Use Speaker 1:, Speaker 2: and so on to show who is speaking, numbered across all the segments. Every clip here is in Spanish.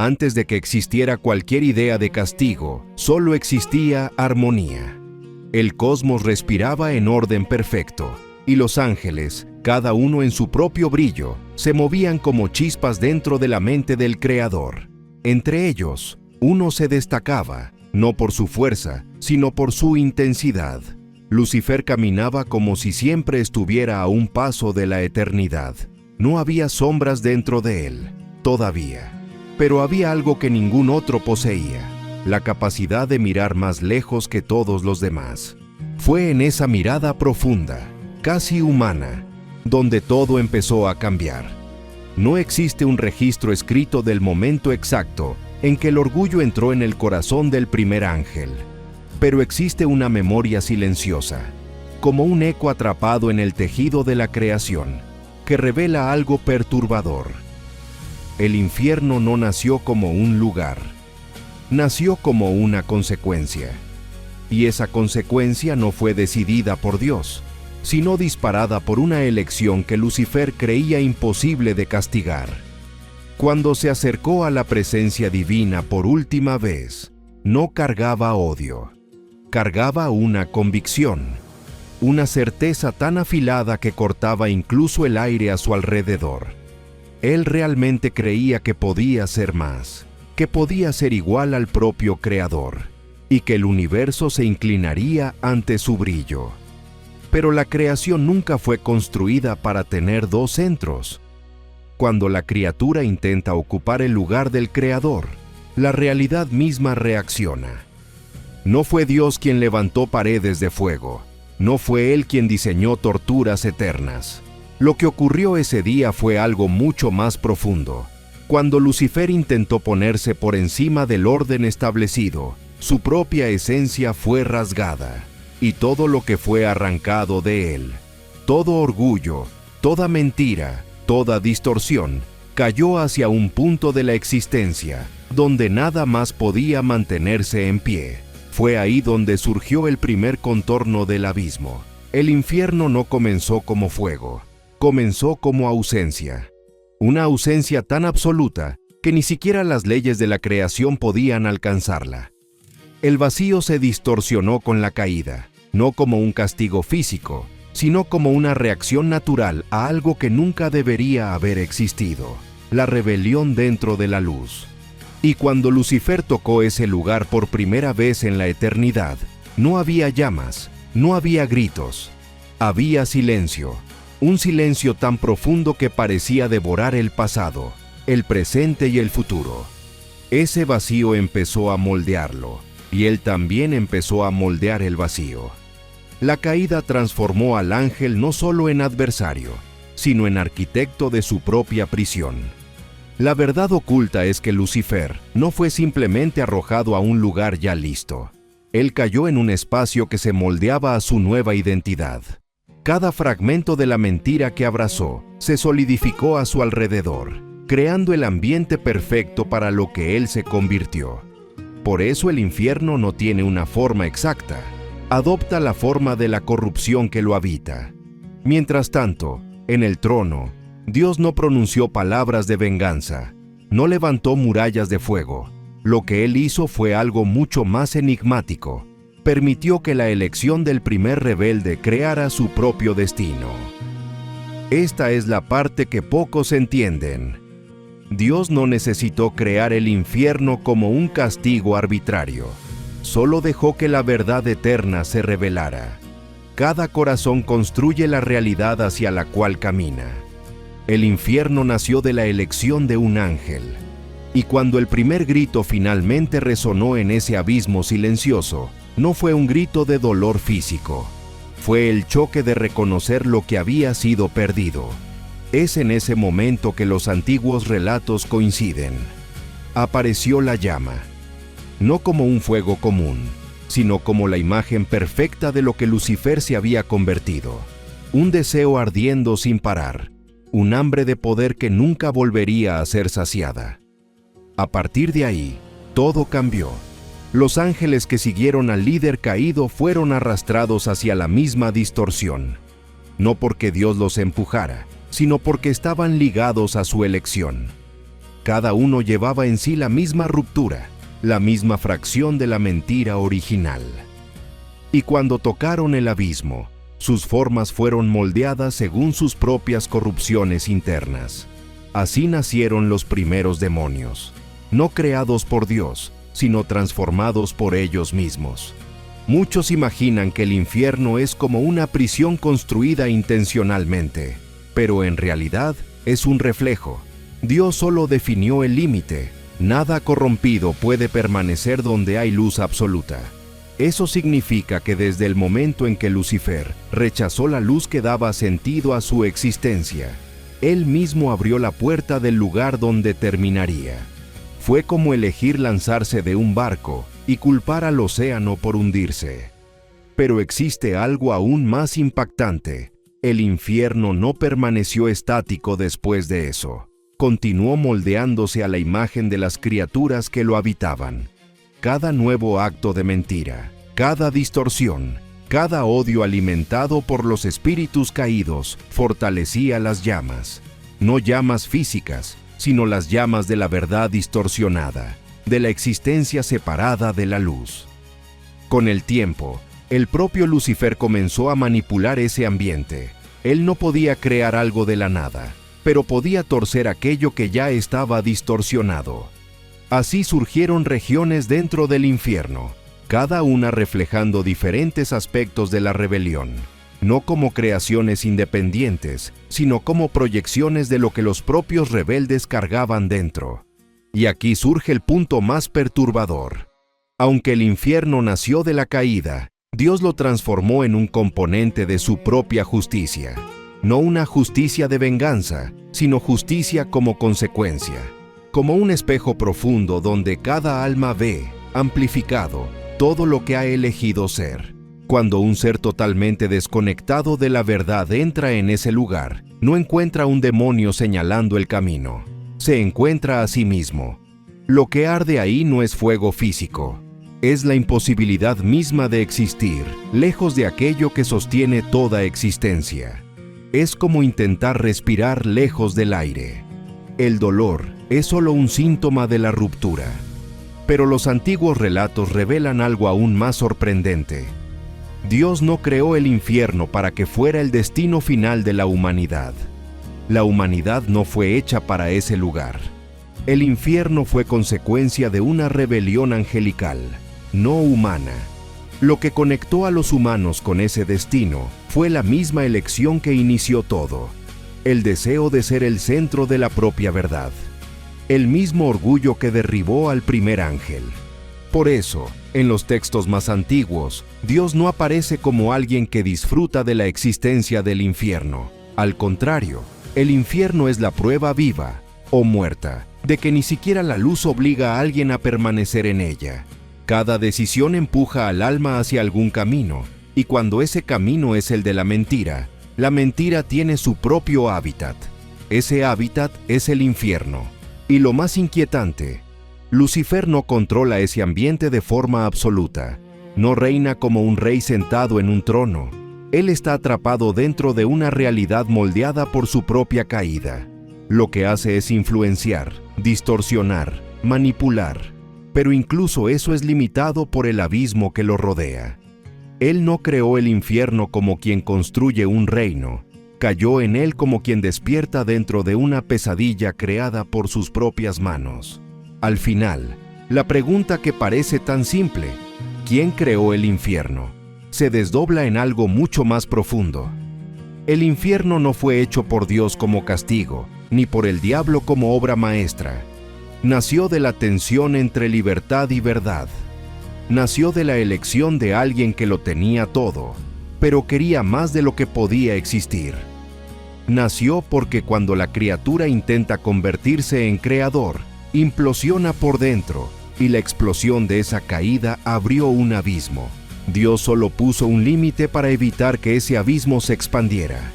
Speaker 1: Antes de que existiera cualquier idea de castigo, solo existía armonía. El cosmos respiraba en orden perfecto, y los ángeles, cada uno en su propio brillo, se movían como chispas dentro de la mente del Creador. Entre ellos, uno se destacaba, no por su fuerza, sino por su intensidad. Lucifer caminaba como si siempre estuviera a un paso de la eternidad. No había sombras dentro de él, todavía. Pero había algo que ningún otro poseía, la capacidad de mirar más lejos que todos los demás. Fue en esa mirada profunda, casi humana, donde todo empezó a cambiar. No existe un registro escrito del momento exacto en que el orgullo entró en el corazón del primer ángel, pero existe una memoria silenciosa, como un eco atrapado en el tejido de la creación, que revela algo perturbador. El infierno no nació como un lugar, nació como una consecuencia. Y esa consecuencia no fue decidida por Dios, sino disparada por una elección que Lucifer creía imposible de castigar. Cuando se acercó a la presencia divina por última vez, no cargaba odio, cargaba una convicción, una certeza tan afilada que cortaba incluso el aire a su alrededor. Él realmente creía que podía ser más, que podía ser igual al propio Creador, y que el universo se inclinaría ante su brillo. Pero la creación nunca fue construida para tener dos centros. Cuando la criatura intenta ocupar el lugar del Creador, la realidad misma reacciona. No fue Dios quien levantó paredes de fuego, no fue Él quien diseñó torturas eternas. Lo que ocurrió ese día fue algo mucho más profundo. Cuando Lucifer intentó ponerse por encima del orden establecido, su propia esencia fue rasgada, y todo lo que fue arrancado de él, todo orgullo, toda mentira, toda distorsión, cayó hacia un punto de la existencia, donde nada más podía mantenerse en pie. Fue ahí donde surgió el primer contorno del abismo. El infierno no comenzó como fuego, comenzó como ausencia. Una ausencia tan absoluta que ni siquiera las leyes de la creación podían alcanzarla. El vacío se distorsionó con la caída, no como un castigo físico, sino como una reacción natural a algo que nunca debería haber existido, la rebelión dentro de la luz. Y cuando Lucifer tocó ese lugar por primera vez en la eternidad, no había llamas, no había gritos, había silencio. Un silencio tan profundo que parecía devorar el pasado, el presente y el futuro. Ese vacío empezó a moldearlo, y él también empezó a moldear el vacío. La caída transformó al ángel no solo en adversario, sino en arquitecto de su propia prisión. La verdad oculta es que Lucifer no fue simplemente arrojado a un lugar ya listo. Él cayó en un espacio que se moldeaba a su nueva identidad. Cada fragmento de la mentira que abrazó se solidificó a su alrededor, creando el ambiente perfecto para lo que él se convirtió. Por eso el infierno no tiene una forma exacta, adopta la forma de la corrupción que lo habita. Mientras tanto, en el trono, Dios no pronunció palabras de venganza, no levantó murallas de fuego. Lo que él hizo fue algo mucho más enigmático. Permitió que la elección del primer rebelde creara su propio destino. Esta es la parte que pocos entienden. Dios no necesitó crear el infierno como un castigo arbitrario. Solo dejó que la verdad eterna se revelara. Cada corazón construye la realidad hacia la cual camina. El infierno nació de la elección de un ángel. Y cuando el primer grito finalmente resonó en ese abismo silencioso, no fue un grito de dolor físico, fue el choque de reconocer lo que había sido perdido. Es en ese momento que los antiguos relatos coinciden. Apareció la llama, no como un fuego común, sino como la imagen perfecta de lo que Lucifer se había convertido. Un deseo ardiendo sin parar, un hambre de poder que nunca volvería a ser saciada. A partir de ahí, todo cambió. Los ángeles que siguieron al líder caído fueron arrastrados hacia la misma distorsión, no porque Dios los empujara, sino porque estaban ligados a su elección. Cada uno llevaba en sí la misma ruptura, la misma fracción de la mentira original. Y cuando tocaron el abismo, sus formas fueron moldeadas según sus propias corrupciones internas. Así nacieron los primeros demonios, no creados por Dios, sino transformados por ellos mismos. Muchos imaginan que el infierno es como una prisión construida intencionalmente, pero en realidad es un reflejo. Dios solo definió el límite. Nada corrompido puede permanecer donde hay luz absoluta. Eso significa que desde el momento en que Lucifer rechazó la luz que daba sentido a su existencia, él mismo abrió la puerta del lugar donde terminaría. Fue como elegir lanzarse de un barco y culpar al océano por hundirse. Pero existe algo aún más impactante. El infierno no permaneció estático después de eso. Continuó moldeándose a la imagen de las criaturas que lo habitaban. Cada nuevo acto de mentira, cada distorsión, cada odio alimentado por los espíritus caídos fortalecía las llamas. No llamas físicas, sino las llamas de la verdad distorsionada, de la existencia separada de la luz. Con el tiempo, el propio Lucifer comenzó a manipular ese ambiente. Él no podía crear algo de la nada, pero podía torcer aquello que ya estaba distorsionado. Así surgieron regiones dentro del infierno, cada una reflejando diferentes aspectos de la rebelión, no como creaciones independientes, sino como proyecciones de lo que los propios rebeldes cargaban dentro. Y aquí surge el punto más perturbador. Aunque el infierno nació de la caída, Dios lo transformó en un componente de su propia justicia. No una justicia de venganza, sino justicia como consecuencia. Como un espejo profundo donde cada alma ve, amplificado, todo lo que ha elegido ser. Cuando un ser totalmente desconectado de la verdad entra en ese lugar, no encuentra un demonio señalando el camino. Se encuentra a sí mismo. Lo que arde ahí no es fuego físico. Es la imposibilidad misma de existir, lejos de aquello que sostiene toda existencia. Es como intentar respirar lejos del aire. El dolor es solo un síntoma de la ruptura. Pero los antiguos relatos revelan algo aún más sorprendente. Dios no creó el infierno para que fuera el destino final de la humanidad. La humanidad no fue hecha para ese lugar. El infierno fue consecuencia de una rebelión angelical, no humana. Lo que conectó a los humanos con ese destino fue la misma elección que inició todo, el deseo de ser el centro de la propia verdad, el mismo orgullo que derribó al primer ángel. Por eso, en los textos más antiguos, Dios no aparece como alguien que disfruta de la existencia del infierno. Al contrario, el infierno es la prueba viva, o muerta, de que ni siquiera la luz obliga a alguien a permanecer en ella. Cada decisión empuja al alma hacia algún camino, y cuando ese camino es el de la mentira tiene su propio hábitat. Ese hábitat es el infierno. Y lo más inquietante, Lucifer no controla ese ambiente de forma absoluta. No reina como un rey sentado en un trono. Él está atrapado dentro de una realidad moldeada por su propia caída. Lo que hace es influenciar, distorsionar, manipular. Pero incluso eso es limitado por el abismo que lo rodea. Él no creó el infierno como quien construye un reino. Cayó en él como quien despierta dentro de una pesadilla creada por sus propias manos. Al final, la pregunta que parece tan simple, ¿quién creó el infierno?, se desdobla en algo mucho más profundo. El infierno no fue hecho por Dios como castigo, ni por el diablo como obra maestra. Nació de la tensión entre libertad y verdad. Nació de la elección de alguien que lo tenía todo, pero quería más de lo que podía existir. Nació porque cuando la criatura intenta convertirse en creador, implosiona por dentro, y la explosión de esa caída abrió un abismo. Dios solo puso un límite para evitar que ese abismo se expandiera.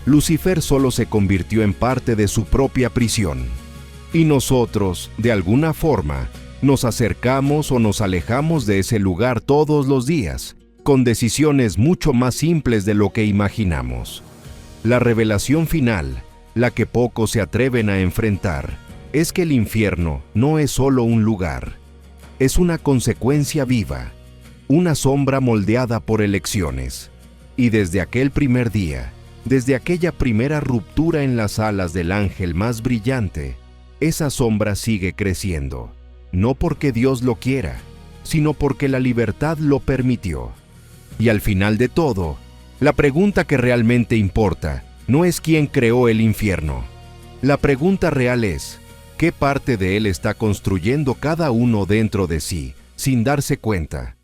Speaker 1: Lucifer solo se convirtió en parte de su propia prisión. Y nosotros, de alguna forma, nos acercamos o nos alejamos de ese lugar todos los días, con decisiones mucho más simples de lo que imaginamos. La revelación final, la que pocos se atreven a enfrentar, es que el infierno no es solo un lugar, es una consecuencia viva, una sombra moldeada por elecciones. Y desde aquel primer día, desde aquella primera ruptura en las alas del ángel más brillante, esa sombra sigue creciendo, no porque Dios lo quiera, sino porque la libertad lo permitió. Y al final de todo, la pregunta que realmente importa no es quién creó el infierno. La pregunta real es, ¿qué parte de él está construyendo cada uno dentro de sí, sin darse cuenta?